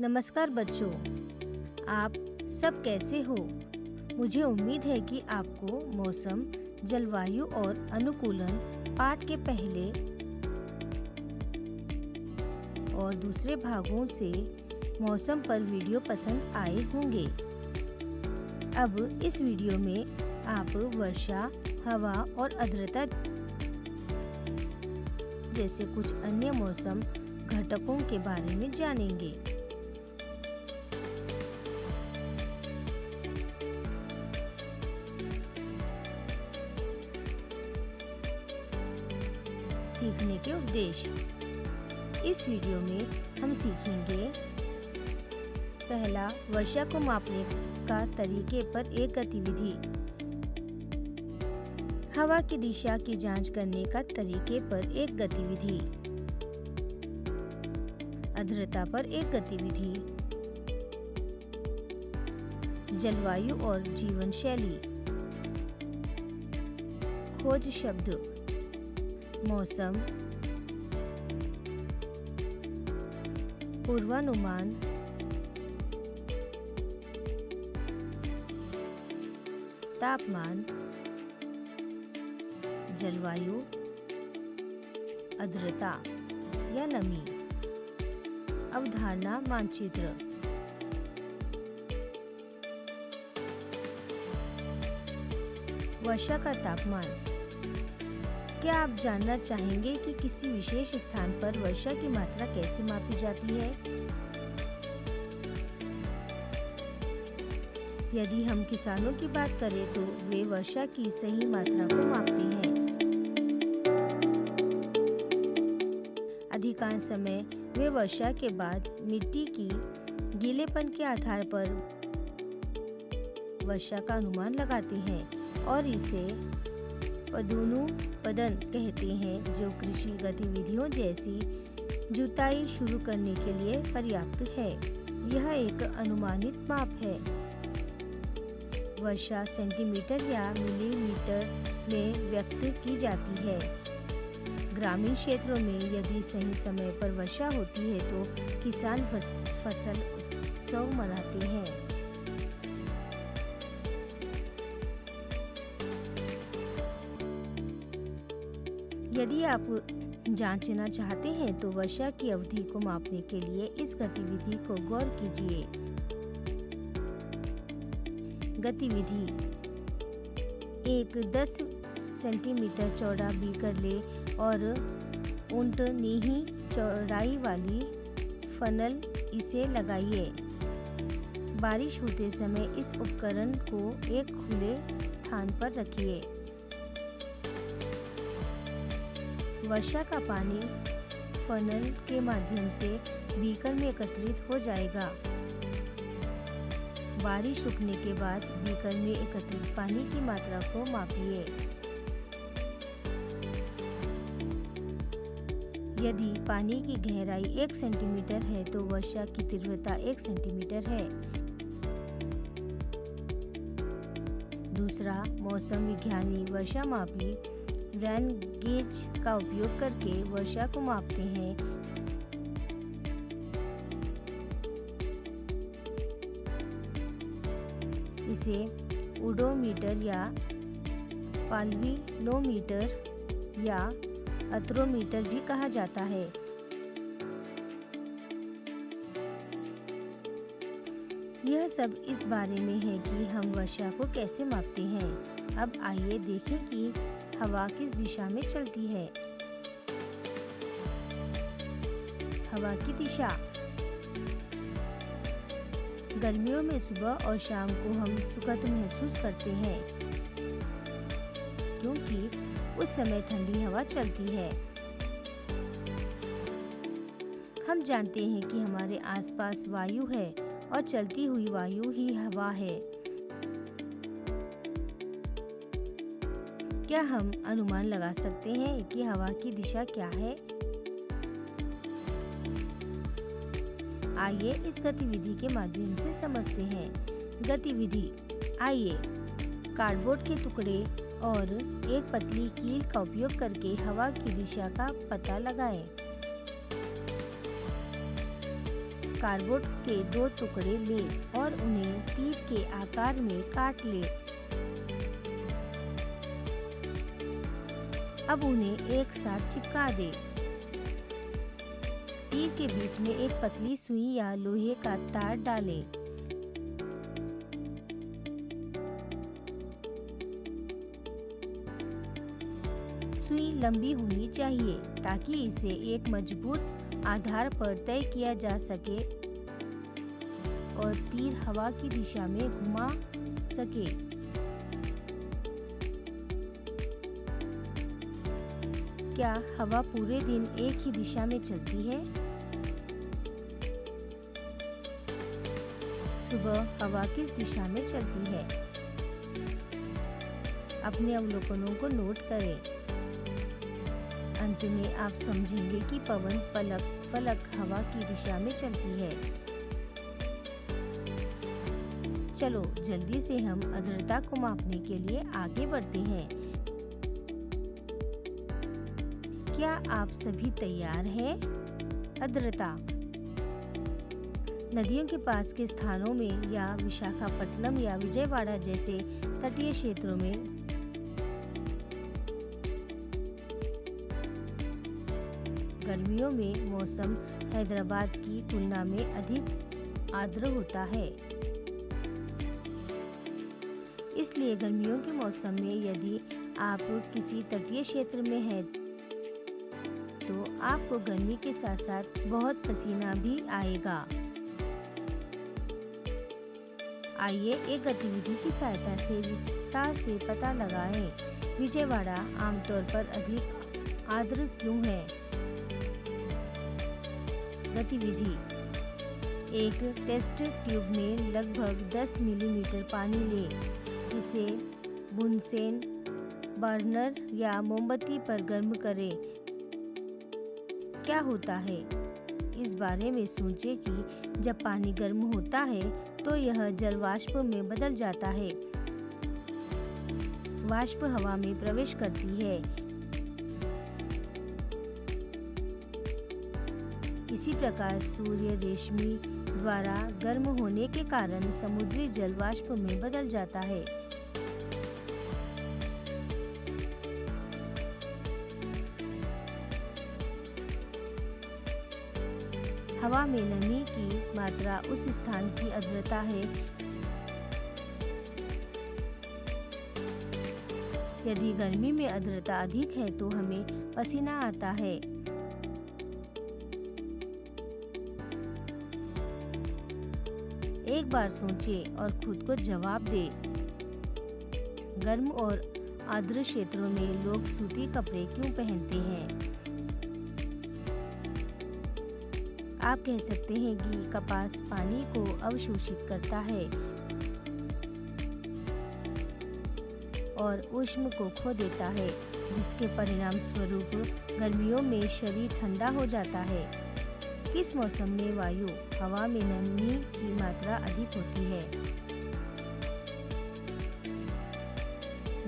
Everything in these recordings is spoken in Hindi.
नमस्कार बच्चों, आप सब कैसे हो? मुझे उम्मीद है कि आपको मौसम, जलवायु और अनुकूलन पाठ के पहले और दूसरे भागों से मौसम पर वीडियो पसंद आए होंगे। अब इस वीडियो में आप वर्षा, हवा और आर्द्रता जैसे कुछ अन्य मौसम घटकों के बारे में जानेंगे। सीखने के उद्देश्य। इस वीडियो में हम सीखेंगे पहला, वर्षा को मापने का तरीके पर एक गतिविधि, हवा की दिशा की जांच करने का तरीके पर एक गतिविधि, आर्द्रता पर एक गतिविधि, जलवायु और जीवन शैली। खोज शब्द: मौसम, पूर्वानुमान, तापमान, जलवायु, आर्द्रता या नमी, अवधारणा मानचित्र। वर्षा का तापमान। क्या आप जानना चाहेंगे कि किसी विशेष स्थान पर वर्षा की मात्रा कैसे मापी जाती है? यदि हम किसानों की बात करें तो वे वर्षा की सही मात्रा को मापते हैं। अधिकांश समय वे वर्षा के बाद मिट्टी की गीलेपन के आधार पर वर्षा का अनुमान लगाते हैं और इसे पदानुपदन कहते हैं, जो कृषि गतिविधियों जैसी जुताई शुरू करने के लिए पर्याप्त है। यह एक अनुमानित माप है। वर्षा सेंटीमीटर या मिलीमीटर में व्यक्त की जाती है। ग्रामीण क्षेत्रों में यदि सही समय पर वर्षा होती है तो किसान फसल उत्सव मनाते हैं। यदि आप जांचना चाहते हैं तो वर्षा की अवधि को मापने के लिए इस गतिविधि को गौर कीजिए। गतिविधि: एक 10 सेंटीमीटर चौड़ा बीकर ले और ऊंटनी चौड़ाई वाली फनल इसे लगाइए। बारिश होते समय इस उपकरण को एक खुले स्थान पर रखिए। वर्षा का पानी फनल के माध्यम से बीकर में एकत्रित हो जाएगा। बारिश रुकने के बाद बीकर में एकत्रित पानी की मात्रा को मापिए। यदि पानी की गहराई 1 सेंटीमीटर है तो वर्षा की तीव्रता 1 सेंटीमीटर है। दूसरा, मौसम विज्ञानी वर्षा मापी रेन गेज का उपयोग करके वर्षा को मापते हैं। इसे ओडोमीटर या पाल्विनोमीटर या अत्रोमीटर भी कहा जाता है। यह सब इस बारे में है कि हम वर्षा को कैसे मापते हैं। अब आइए देखें कि हवा किस दिशा में चलती है। हवा की दिशा। गर्मियों में सुबह और शाम को हम सुखद महसूस करते हैं क्योंकि उस समय ठंडी हवा चलती है। हम जानते हैं कि हमारे आसपास वायु है और चलती हुई वायु ही हवा है। क्या हम अनुमान लगा सकते हैं कि हवा की दिशा क्या है? आइए इस गतिविधि के माध्यम से समझते हैं। गतिविधि: आइए कार्डबोर्ड के टुकड़े और एक पतली कील का उपयोग करके हवा की दिशा का पता लगाएं। कार्डबोर्ड के 2 टुकड़े ले और उन्हें तीर के आकार में काट ले। अब उन्हें एक साथ चिपका दे। तीर के बीच में एक पतली सुई या लोहे का तार डालें। सुई लंबी होनी चाहिए ताकि इसे एक मजबूत आधार पर तय किया जा सके और तीर हवा की दिशा में घुमा सके। क्या हवा पूरे दिन एक ही दिशा में चलती है? सुबह हवा किस दिशा में चलती है? अपने अवलोकनों को नोट करें। अंत में आप समझेंगे कि पवन फलक हवा की दिशा में चलती है। चलो जल्दी से हम आर्द्रता को मापने के लिए आगे बढ़ते हैं। क्या आप सभी तैयार हैं? आर्द्रता नदियों के पास के स्थानों में या विशाखापट्टनम या विजयवाड़ा जैसे तटीय क्षेत्रों में गर्मियों में मौसम हैदराबाद की तुलना में अधिक आर्द्र होता है। इसलिए गर्मियों के मौसम में यदि आप किसी तटीय क्षेत्र में हैं तो आपको गर्मी के साथ साथ बहुत पसीना भी आएगा। आइए एक गतिविधि की सहायता से विस्तार से पता लगाएं। विजयवाड़ा आमतौर पर अधिक आर्द्र क्यों है? गतिविधि: एक टेस्ट ट्यूब में लगभग 10 मिलीमीटर पानी लें। इसे बुनसेन, बर्नर या मोमबत्ती पर गर्म करें। क्या होता है? इस बारे में सोचें कि जब पानी गर्म होता है तो यह जल वाष्प में बदल जाता है। वाष्प हवा में प्रवेश करती है। इसी प्रकार सूर्य रेशमी द्वारा गर्म होने के कारण समुद्री जल वाष्प में बदल जाता है। हवा में नमी की मात्रा उस स्थान की आर्द्रता है। यदि गर्मी में आर्द्रता अधिक है तो हमें पसीना आता है। एक बार सोचें और खुद को जवाब दें। गर्म और आर्द्र क्षेत्रों में लोग सूती कपड़े क्यों पहनते हैं? आप कह सकते हैं कि कपास पानी को अवशोषित करता है और ऊष्मा को खो देता है, जिसके परिणाम स्वरूप गर्मियों में शरीर ठंडा हो जाता है। किस मौसम में वायु हवा में नमी की मात्रा अधिक होती है?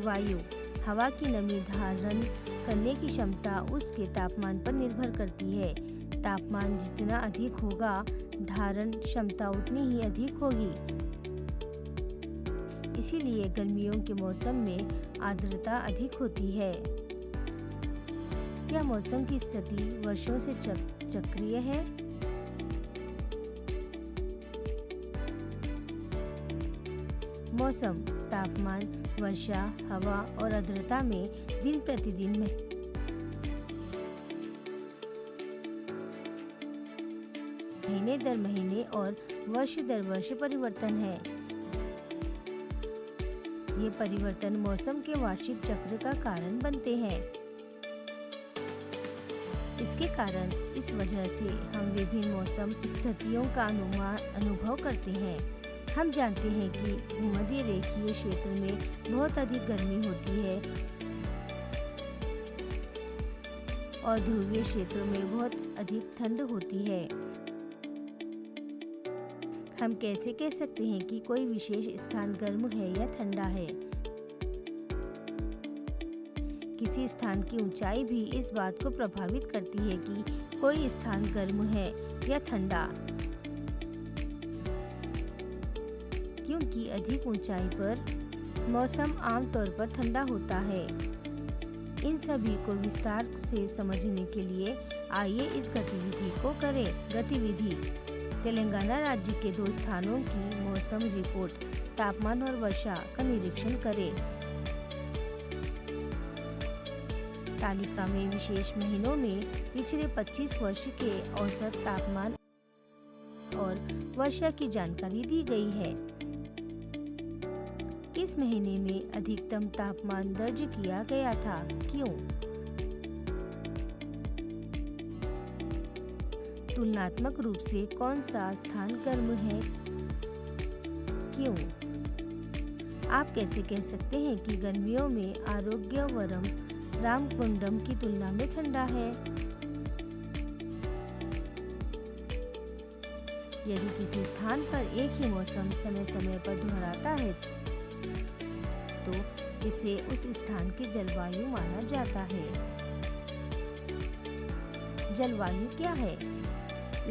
वायु हवा की नमी धारण करने की क्षमता उसके तापमान पर निर्भर करती है। तापमान जितना अधिक होगा, धारण क्षमता उतनी ही अधिक होगी। इसीलिए गर्मियों के मौसम में आर्द्रता अधिक होती है। क्या मौसम की स्थिति वर्षों से चक्रीय है? मौसम, तापमान, वर्षा, हवा और आर्द्रता में दिन प्रतिदिन महीने दर महीने और वर्ष दर वर्ष परिवर्तन है। ये परिवर्तन मौसम के वार्षिक चक्र का कारण बनते हैं। इसके कारण इस वजह से हम विभिन्न मौसम स्थितियों का अनुभव करते हैं। हम जानते हैं कि भूमध्य रेखीय क्षेत्र में बहुत अधिक गर्मी होती है और ध्रुवीय क्षेत्रों में बहुत अधिक ठंड होती है। हम कैसे कह सकते हैं कि कोई विशेष स्थान गर्म है या ठंडा है? किसी स्थान की ऊंचाई भी इस बात को प्रभावित करती है कि कोई स्थान गर्म है या ठंडा। क्योंकि अधिक ऊंचाई पर मौसम आमतौर पर ठंडा होता है। इन सभी को विस्तार से समझने के लिए आइए इस गतिविधि को करें। गतिविधि: तेलंगाना राज्य के 2 स्थानों की मौसम रिपोर्ट, तापमान और वर्षा का निरीक्षण करें। तालिका में विशेष महीनों में पिछले 25 वर्ष के औसत तापमान और वर्षा की जानकारी दी गई है। किस महीने में अधिकतम तापमान दर्ज किया गया था? क्यों? तुलनात्मक रूप से कौन सा स्थान गर्म है? क्यों? आप कैसे कह सकते हैं कि गर्मियों में आरोग्यवरम रामकुंडम की तुलना में ठंडा है? यदि किसी स्थान पर एक ही मौसम समय समय पर दोहराता है तो इसे उस स्थान की जलवायु माना जाता है। जलवायु क्या है?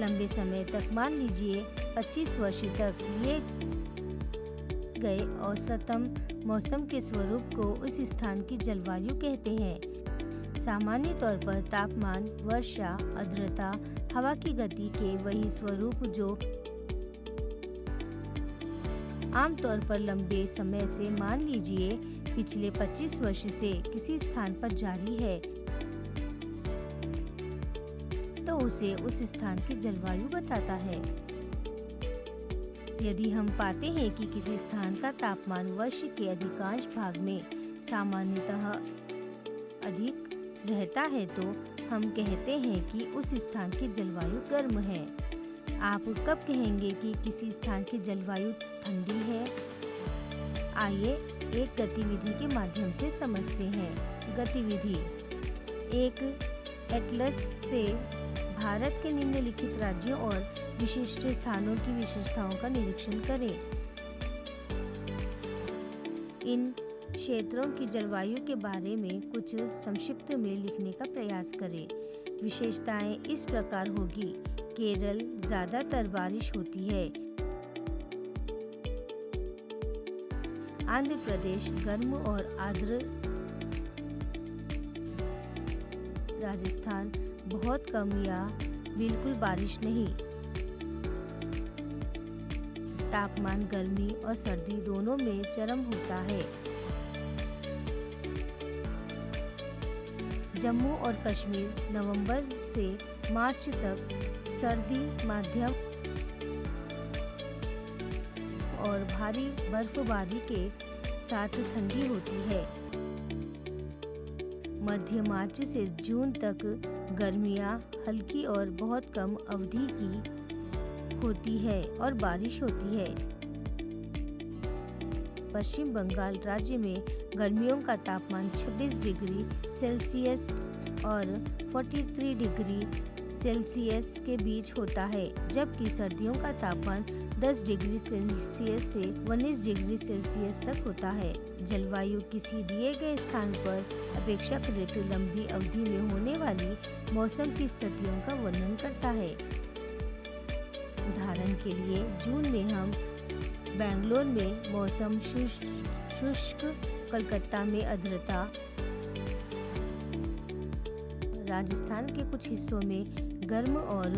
लंबे समय तक, मान लीजिए 25 वर्ष तक, लिए गए औसतम मौसम के स्वरूप को उस स्थान की जलवायु कहते हैं। सामान्य तौर पर तापमान, वर्षा, आर्द्रता, हवा की गति के वही स्वरूप जो आमतौर पर लंबे समय से, मान लीजिए पिछले 25 वर्ष से किसी स्थान पर जारी है, तो उसे उस स्थान की जलवायु बताता है। यदि हम पाते हैं कि किसी स्थान का तापमान वर्ष के अधिकांश भाग में सामान्यतः अधिक रहता है तो हम कहते हैं कि उस स्थान की जलवायु गर्म है। आप कब कहेंगे कि किसी स्थान की जलवायु ठंडी है? आइए एक गतिविधि के माध्यम से समझते हैं। गतिविधि: एक एटलस से भारत के निम्नलिखित राज्यों और विशिष्ट स्थानों की विशेषताओं का निरीक्षण करें। इन क्षेत्रों की जलवायु के बारे में कुछ संक्षिप्त में लिखने का प्रयास करें। विशेषताएं इस प्रकार होगी: केरल ज्यादातर बारिश होती है। आंध्र प्रदेश गर्म और आर्द्र। राजस्थान बहुत कम या बिल्कुल बारिश नहीं। तापमान गर्मी और सर्दी दोनों में चरम होता है। जम्मू और कश्मीर नवंबर से मार्च तक सर्दी मध्यम और भारी बर्फबारी के साथ ठंडी होती है। मध्य मार्च से जून तक गर्मियां हल्की और बहुत कम अवधि की होती है और बारिश होती है। पश्चिम बंगाल राज्य में गर्मियों का तापमान 26 डिग्री सेल्सियस और 43 डिग्री सेल्सियस के बीच होता है, जबकि सर्दियों का तापमान 10 डिग्री सेल्सियस से 19 डिग्री सेल्सियस तक होता है। जलवायु किसी दिए गए स्थान पर अपेक्षाकृत लंबी अवधि में होने वाली मौसम की स्थितियों का वर्णन करता है। उदाहरण के लिए, जून में हम बेंगलोर में मौसम शुष्क, कलकत्ता में आर्द्रता, राजस्थान के कुछ हिस्सों में गर्म और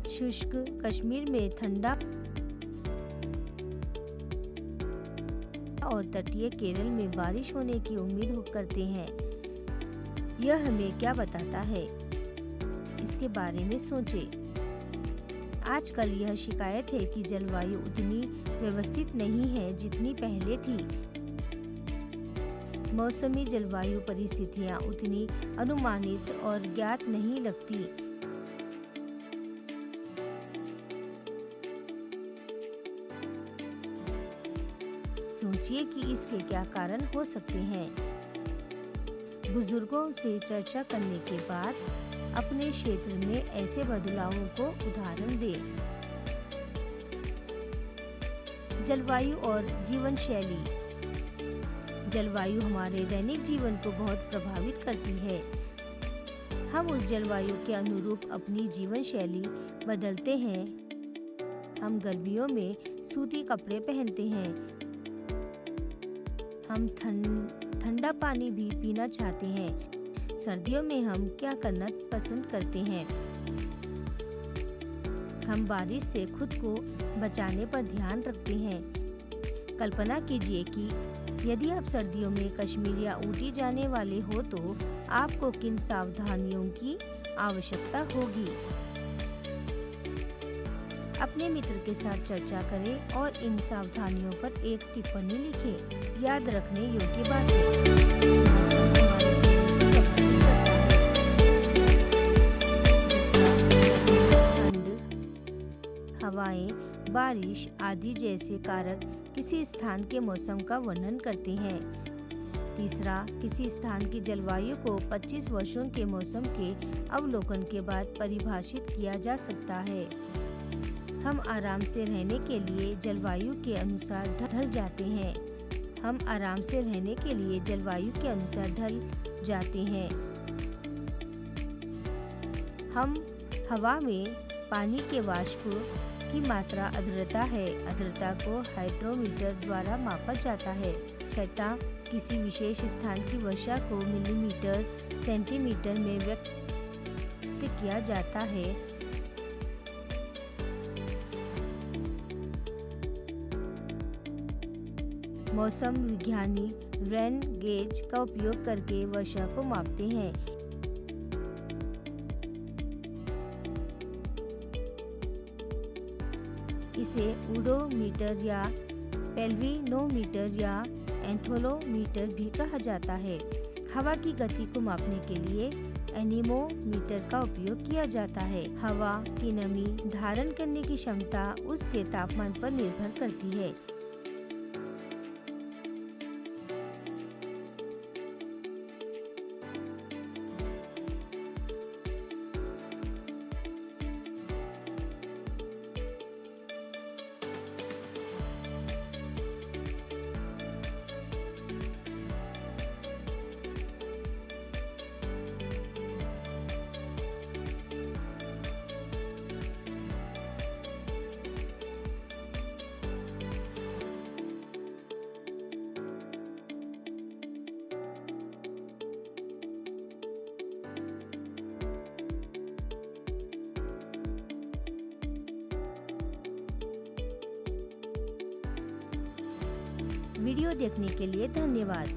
शुष्क, कश्मीर में ठंडा और तटीय केरल में बारिश होने की उम्मीद करते हैं। यह हमें क्या बताता है? इसके बारे में सोचें। आजकल यह शिकायत है कि जलवायु उतनी व्यवस्थित नहीं है जितनी पहले थी। मौसमी जलवायु परिस्थितियां उतनी अनुमानित और ज्ञात नहीं लगती। सोचिए कि इसके क्या कारण हो सकते हैं। बुजुर्गों से चर्चा करने के बाद अपने क्षेत्र में ऐसे बदलावों को उदाहरण दें। जलवायु और जीवन शैली। जलवायु हमारे दैनिक जीवन को बहुत प्रभावित करती है। हम उस जलवायु के अनुरूप अपनी जीवन शैली बदलते हैं। हम गर्मियों में सूती कपड़े पहनते हैं। हम ठंडा पानी भी पीना चाहते हैं। सर्दियों में हम क्या करना पसंद करते हैं? हम बारिश से खुद को बचाने पर ध्यान रखते हैं। कल्पना कीजिए कि यदि आप सर्दियों में कश्मीर या ऊटी जाने वाले हो तो आपको किन सावधानियों की आवश्यकता होगी। अपने मित्र के साथ चर्चा करें और इन सावधानियों पर एक टिप्पणी लिखें। याद रखने योग्य बात है, मौसम हमारे जीवन को प्रभावित करता है। ठंड, हवाएं, बारिश आदि जैसे कारक किसी स्थान के मौसम का वर्णन करते हैं। तीसरा, किसी स्थान की जलवायु को 25 वर्षों के मौसम के अवलोकन के बाद परिभाषित किया जा सकता है। हम आराम से रहने के लिए जलवायु के अनुसार ढल जाते हैं। हम आराम से रहने के लिए जलवायु के अनुसार ढल जाते हैं। हम हवा में पानी के वाष्प की मात्रा आर्द्रता है। आर्द्रता को हाइड्रोमीटर द्वारा मापा जाता है। छठा, किसी विशेष स्थान की वर्षा को मिलीमीटर, सेंटीमीटर में व्यक्त किया जाता है। मौसम विज्ञानी रेन गेज का उपयोग करके वर्षा को मापते हैं। इसे ओडोमीटर या पेल्विनोमीटर या एंथोलोमीटर भी कहा जाता है। हवा की गति को मापने के लिए एनीमोमीटर का उपयोग किया जाता है। हवा की नमी धारण करने की क्षमता उसके तापमान पर निर्भर करती है। वीडियो देखने के लिए धन्यवाद।